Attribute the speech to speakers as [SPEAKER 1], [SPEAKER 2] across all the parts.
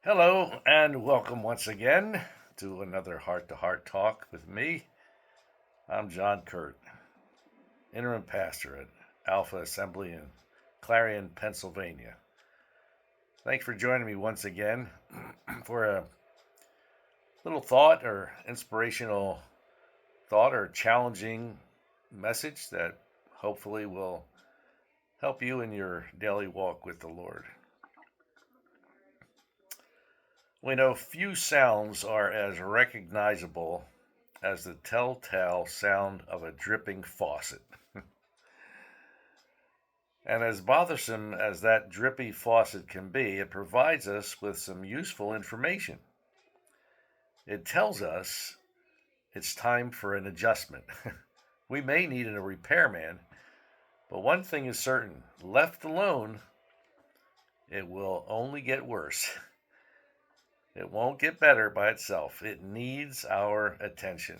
[SPEAKER 1] Hello, and welcome once again to another Heart to Heart Talk with me. I'm John Kuert, interim pastor at Alpha Assembly in Clarion, Pennsylvania. Thanks for joining me once again for a little thought or inspirational thought or challenging message that hopefully will help you in your daily walk with the Lord. We know few sounds are as recognizable as the telltale sound of a dripping faucet. And as bothersome as that drippy faucet can be, it provides us with some useful information. It tells us it's time for an adjustment. We may need a repairman, but one thing is certain: left alone, it will only get worse. It won't get better by itself. It needs our attention.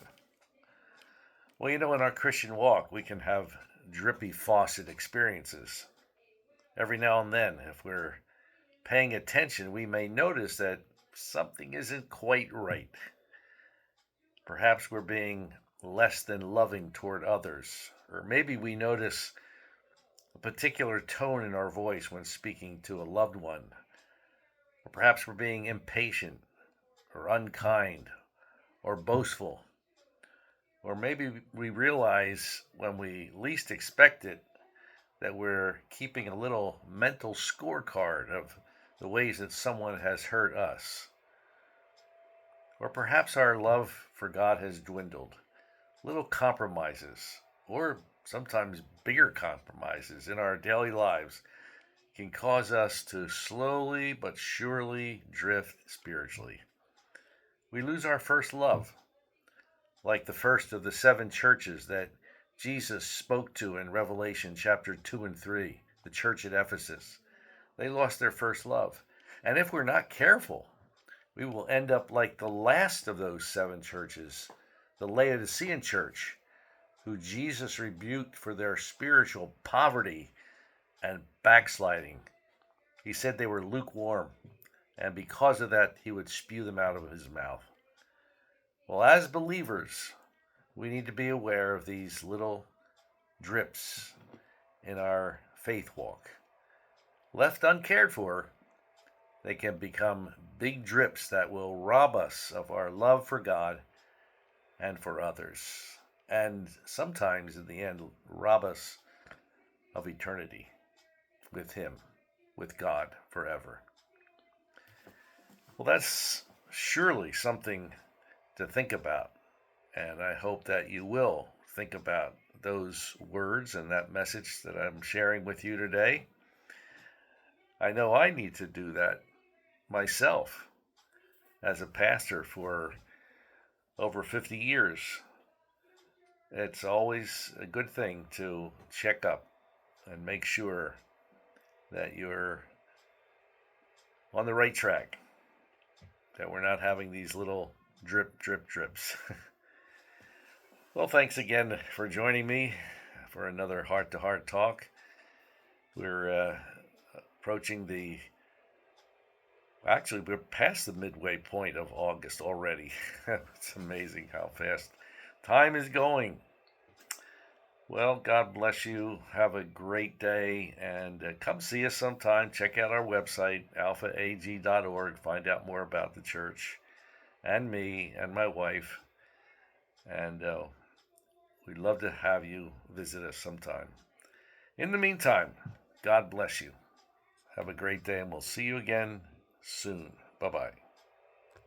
[SPEAKER 1] Well, in our Christian walk, we can have drippy faucet experiences. Every now and then, if we're paying attention, we may notice that something isn't quite right. Perhaps we're being less than loving toward others, or maybe we notice a particular tone in our voice when speaking to a loved one, or perhaps we're being impatient, or unkind, or boastful. Or maybe we realize when we least expect it that we're keeping a little mental scorecard of the ways that someone has hurt us. Or perhaps our love for God has dwindled. Little compromises, or sometimes bigger compromises in our daily lives, can cause us to slowly but surely drift spiritually. We lose our first love, like the first of the 7 churches that Jesus spoke to in Revelation chapter 2 and 3, the church at Ephesus. They lost their first love. And if we're not careful, we will end up like the last of those 7 churches, the Laodicean church, who Jesus rebuked for their spiritual poverty and backsliding. He said they were lukewarm, and because of that, he would spew them out of his mouth. Well, as believers, we need to be aware of these little drips in our faith walk. Left uncared for, they can become big drips that will rob us of our love for God and for others, and sometimes in the end rob us of eternity with Him, with God forever. Well, that's surely something to think about, and I hope that you will think about those words and that message that I'm sharing with you today. I know I need to do that myself as a pastor for over 50 years. It's always a good thing to check up and make sure that you're on the right track, that we're not having these little drips. Well, thanks again for joining me for another Heart to Heart Talk. We're approaching we're past the midway point of August already. It's amazing how fast time is going. Well, God bless you. Have a great day, and come see us sometime. Check out our website, alphaag.org. Find out more about the church and me and my wife. And we'd love to have you visit us sometime. In the meantime, God bless you. Have a great day, and we'll see you again soon. Bye-bye.